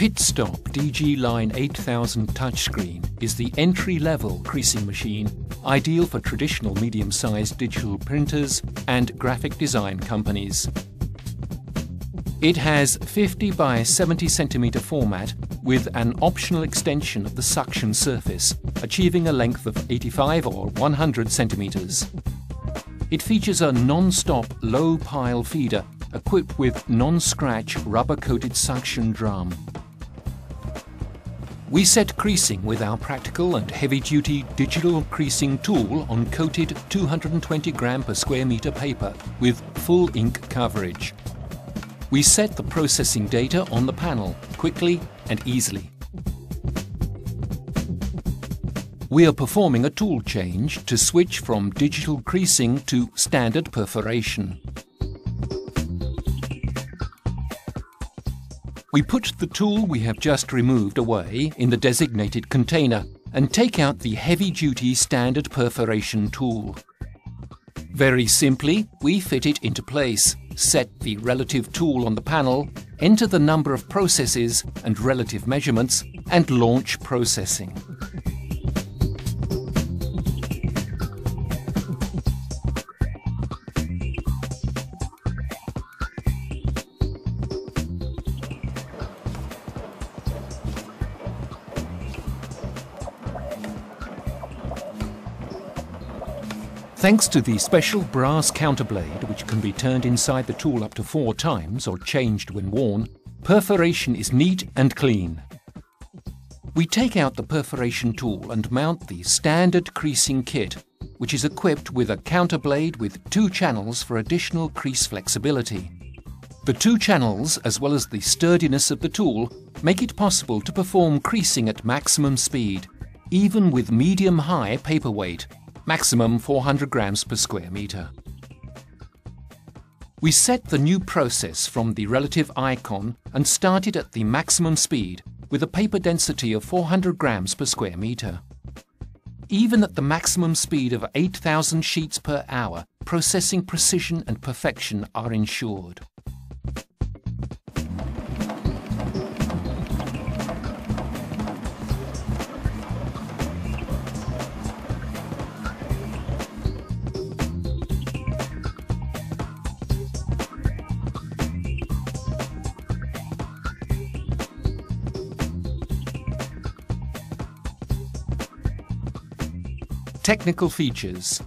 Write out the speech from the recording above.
Pitstop DG Line 8000 touchscreen is the entry-level creasing machine ideal for traditional medium-sized digital printers and graphic design companies. It has 50 by 70 centimeter format with an optional extension of the suction surface, achieving a length of 85 or 100 centimeters. It features a non-stop low-pile feeder equipped with non-scratch rubber-coated suction drum. We set creasing with our practical and heavy-duty digital creasing tool on coated 220 gram per square meter paper with full ink coverage. We set the processing data on the panel quickly and easily. We are performing a tool change to switch from digital creasing to standard perforation. We put the tool we have just removed away in the designated container and take out the heavy-duty standard perforation tool. Very simply, we fit it into place, set the relative tool on the panel, enter the number of processes and relative measurements, and launch processing. Thanks to the special brass counterblade, which can be turned inside the tool up to 4 times or changed when worn, perforation is neat and clean. We take out the perforation tool and mount the standard creasing kit, which is equipped with a counterblade with 2 channels for additional crease flexibility. The 2 channels, as well as the sturdiness of the tool, make it possible to perform creasing at maximum speed, even with medium-high paperweight, maximum 400 grams per square meter. We set the new process from the relative icon and started at the maximum speed with a paper density of 400 grams per square meter. Even at the maximum speed of 8,000 sheets per hour, processing precision and perfection are ensured. Technical features.